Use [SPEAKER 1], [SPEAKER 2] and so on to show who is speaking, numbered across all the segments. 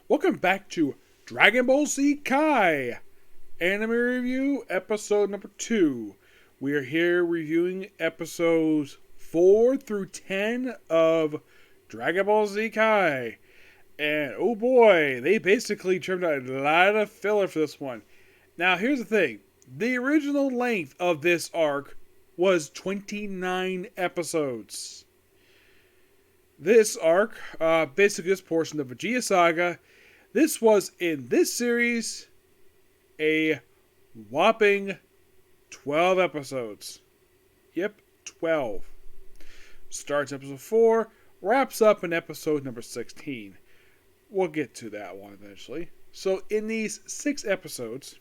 [SPEAKER 1] Welcome back to Dragon Ball Z Kai Anime Review, episode number 2. We are here reviewing episodes 4 through 10 of Dragon Ball Z Kai. And oh boy, they basically trimmed out a lot of filler for this one. Now here's the thing. The original length of this arc was 29 episodes. This arc, basically this portion of the Vegeta Saga, this was, in this series, a whopping 12 episodes. Yep, 12. Starts episode 4, wraps up in episode number 16. We'll get to that one eventually. So, in these 6 episodes,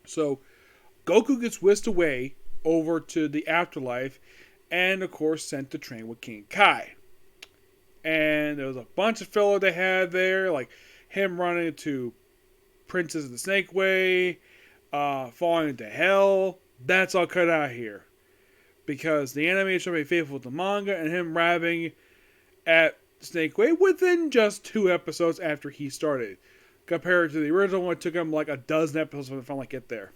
[SPEAKER 1] Goku gets whisked away over to the afterlife and, of course, sent to train with King Kai. And there was a bunch of filler they had there, like him running into Princess of the Snake Way, falling into hell. That's all cut out here. Because the anime is trying to be faithful to the manga, and him arriving at Snake Way within just 2 episodes after he started. Compared to the original one, it took him like a dozen episodes to finally get there.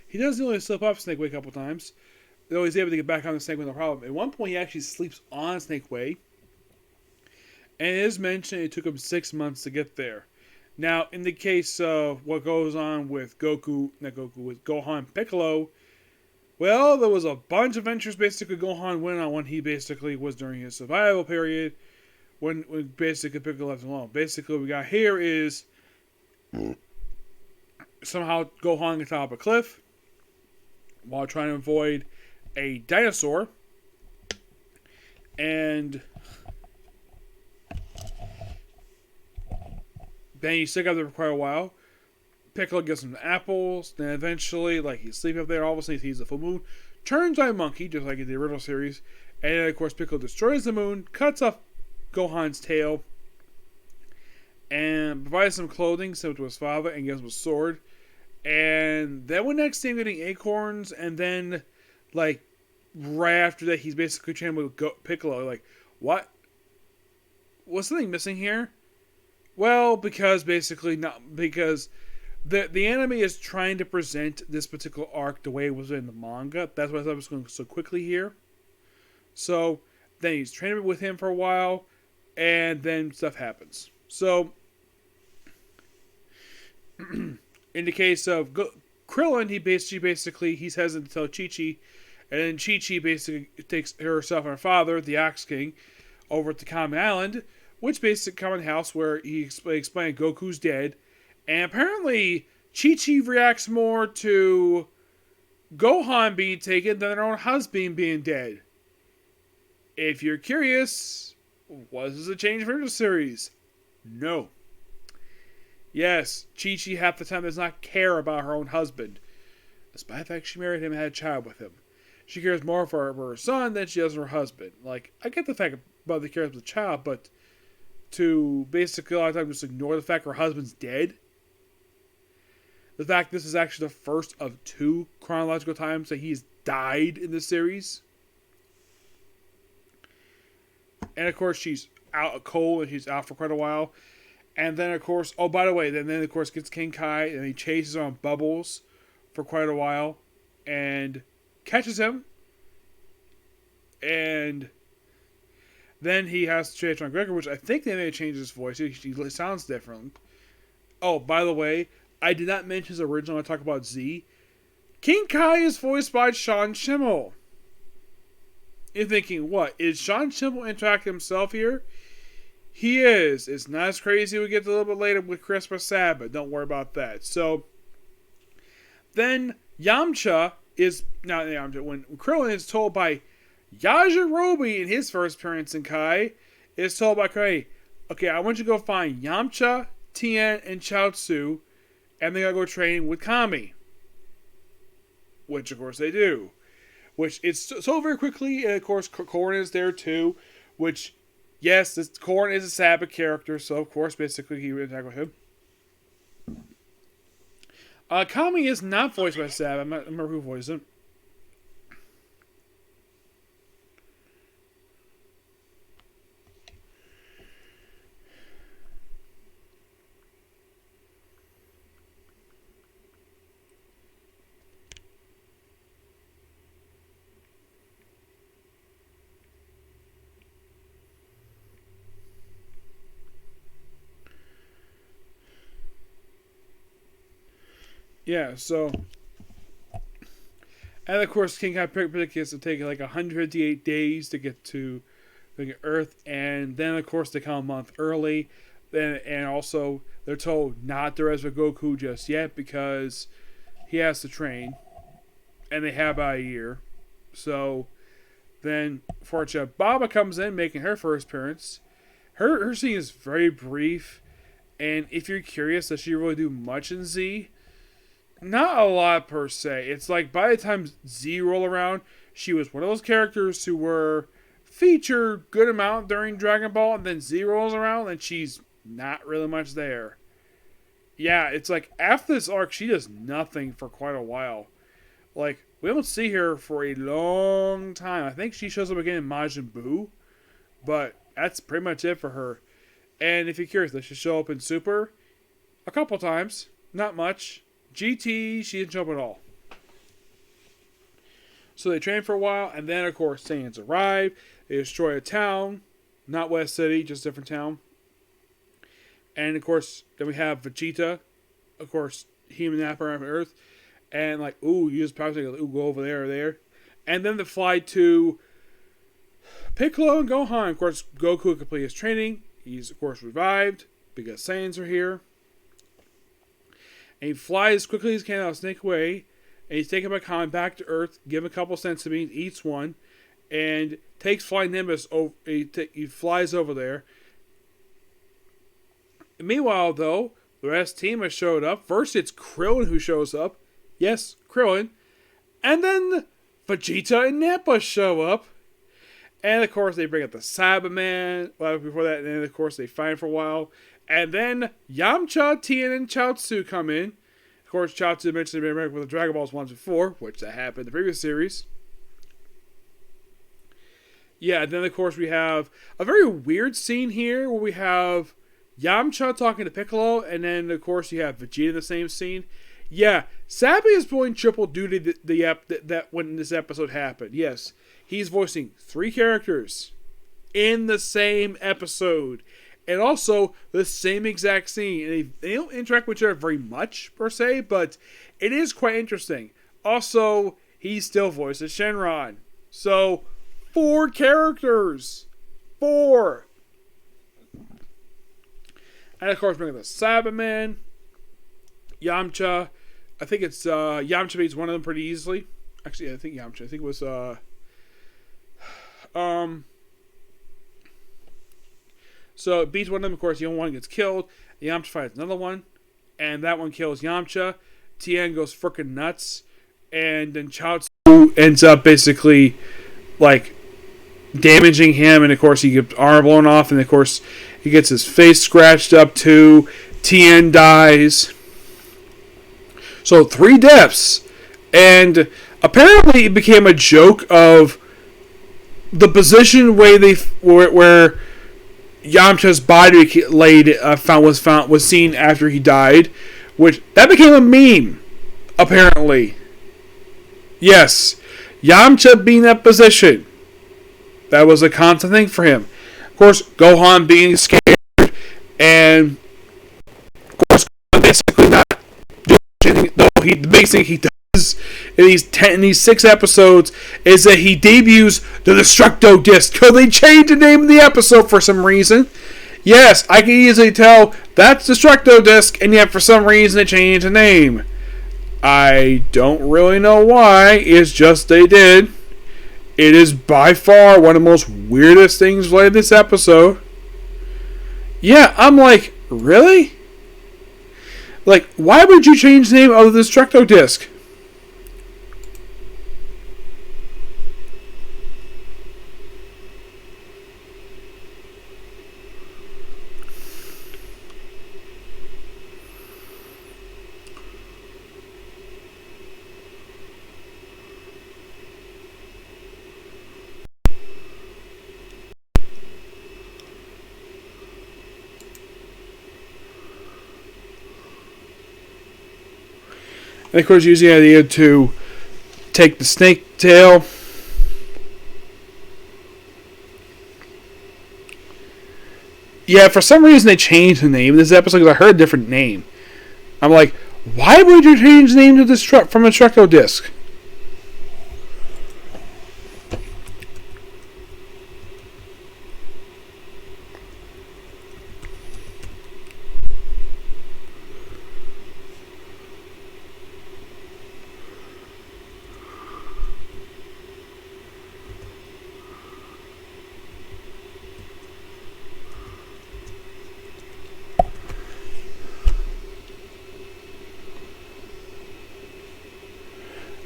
[SPEAKER 1] He does nearly slip off Snake Way a couple times, though he's able to get back on the Snake Way no problem. At one point, he actually sleeps on Snake Way, and it is mentioned it took him 6 months to get there. Now, in the case of what goes on with with Gohan Piccolo, well, there was a bunch of adventures basically Gohan went on when he basically was during his survival period, when basically Piccolo left him alone. Basically, what we got here is somehow Gohan gets off a cliff while trying to avoid a dinosaur, and then he's stuck up there for quite a while. Piccolo gets some apples, then eventually, he's sleeping up there, all of a sudden he sees the full moon, turns on a monkey, just like in the original series, and then of course Piccolo destroys the moon, cuts off Gohan's tail, and provides some clothing similar to his father, and gives him a sword. And then when next time getting acorns, and then, right after that, he's basically training with Piccolo. What? Was something missing here? Well, because the anime is trying to present this particular arc the way it was in the manga. That's why I thought it was going so quickly here. So, then he's training with him for a while, and then stuff happens. So, in the case of Krillin, he's hesitant to tell Chi-Chi, and then Chi-Chi basically takes herself and her father, the Ox King, over to Common Island, which basically Common House, where he explained Goku's dead, and apparently Chi-Chi reacts more to Gohan being taken than her own husband being dead. If you're curious, was this a change for the series? No. Yes, Chi-Chi half the time does not care about her own husband. Despite the fact she married him and had a child with him. She cares more for her son than she does for her husband. I get the fact about the cares for the child, but to basically a lot of times just ignore the fact her husband's dead. The fact this is actually the first of 2 chronological times that he's died in the series. And of course she's out cold and she's out for quite a while. And then, of course, oh, by the way, then of course, gets King Kai, and he chases on Bubbles for quite a while, and catches him, and then he has to chase on Gregor, which I think they may have changed his voice. He sounds different. Oh, by the way, I did not mention his original when I talk about Z. King Kai is voiced by Sean Schimmel. You're thinking, what? Is Sean Schimmel interacting himself here? He is. It's not as crazy. We get a little bit later with Christmas Sabbath. Don't worry about that. So, then Yamcha is, not Yamcha, when Krillin is told by Yajirobe in his first appearance in Kai, is told by Kai, okay, I want you to go find Yamcha, Tien, and Chaozu, and they gotta go train with Kami. Which, of course, they do. Which, it's so very quickly, and of course, Korn is there too, which Yes, this Korn is a Saga character, so of course, basically, he would attack with him. Kami is not voiced by Saga. I don't remember who voiced him. Yeah, so. And of course, King Kai predicts to take like 158 days to get to Earth, and then of course they come a month early. And also they're told not to rest with Goku just yet because he has to train, and they have about a year. So then, fortunately, Baba comes in, making her first appearance. Her scene is very brief, and if you're curious, does she really do much in Z? Not a lot per se. It's like by the time Z roll around, she was one of those characters who were featured good amount during Dragon Ball, and then Z rolls around and she's not really much there. Yeah, it's like after this arc, she does nothing for quite a while. Like, we don't see her for a long time. I think she shows up again in Majin Buu, but that's pretty much it for her. And if you're curious, does she show up in Super? A couple times. Not much. GT, she didn't show up at all. So they train for a while, and then, of course, Saiyans arrive. They destroy a town. Not West City, just a different town. And, of course, then we have Vegeta. Of course, human napper on Earth. And, like, ooh, use power to go over there or there. And then they fly to Piccolo and Gohan. Of course, Goku completed his training. He's, of course, revived because Saiyans are here. And he flies as quickly as he can out of Snake Way. And he's taken by Khan back to Earth, give him a couple centimeters, eats one, and takes Flying Nimbus over. He flies over there. And meanwhile, though, the rest team has showed up. First, it's Krillin who shows up. Yes, Krillin. And then Vegeta and Nappa show up. And, of course, they bring up the Cyberman. Well, before that, and then, of course, they fight for a while. And then Yamcha, Tien, and Chaozu come in. Of course, Chaozu mentioned they've been with the Dragon Balls once before, which that happened in the previous series. Yeah, and then, of course, we have a very weird scene here where we have Yamcha talking to Piccolo, and then, of course, you have Vegeta in the same scene. Yeah, Sabi is pulling triple duty that when this episode happened. Yes, he's voicing 3 characters in the same episode. And also, the same exact scene. And they don't interact with each other very much, per se, but it is quite interesting. Also, he still voices Shenron. So, 4 characters. 4. And, of course, bringing the Cyberman. Yamcha. I think it's, Yamcha beats one of them pretty easily. Actually, I think Yamcha. I think it was, So it beats one of them, of course, the only one gets killed. Yamcha fights another one, and that one kills Yamcha. Tien goes freaking nuts, and then Chaozu ends up basically, like, damaging him, and of course he gets arm blown off, and of course he gets his face scratched up too. Tien dies. So 3 deaths, and apparently it became a joke of the position where Yamcha's body was seen after he died, which that became a meme. Apparently, yes, Yamcha being in that position, that was a constant thing for him. Of course, Gohan being scared, and of course, basically not doing anything. Though the biggest thing he does in these 6 episodes is that he debuts the Destructo Disc. Could they change the name of the episode for some reason? Yes, I can easily tell that's Destructo Disc, and yet for some reason they changed the name. I don't really know why. It's just they did. It is by far one of the most weirdest things related to this episode. Yeah, I'm like, really? Like, why would you change the name of the Destructo Disc? And of course, using the idea to take the snake tail. Yeah, for some reason they changed the name of this episode because I heard a different name. I'm like, why would you change the name to this from a Destructo disc?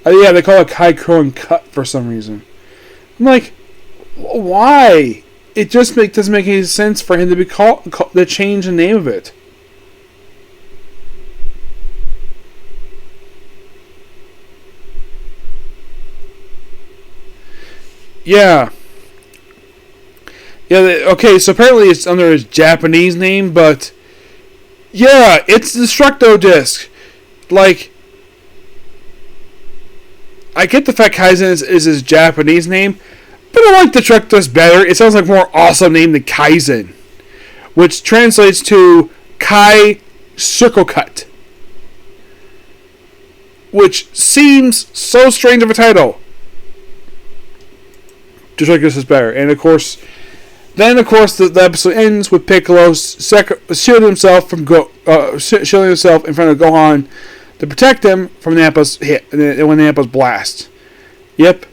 [SPEAKER 1] Yeah, they call it Kai Krillin Cut for some reason. I'm like, why? It just doesn't make any sense for him to be to change the name of it. Yeah. Yeah, okay, so apparently it's under his Japanese name, but yeah, it's the Destructo disc. Like, I get the fact Kaizen is his Japanese name, but I like the Destructus better. It sounds like a more awesome name than Kaizen, which translates to Kai Circle Cut, which seems so strange of a title. Destructus is better, and of course, the episode ends with Piccolo shielding himself in front of Gohan to protect him from Nappa's hit, when Nappa's blast. Yep.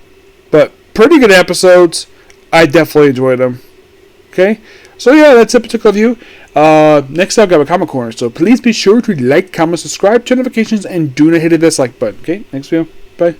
[SPEAKER 1] But pretty good episodes. I definitely enjoyed them. Okay? So yeah, that's a particular view. Next up, I have a Comic Corner. So please be sure to like, comment, subscribe, turn notifications, and do not hit the dislike button. Okay? Next video. Bye.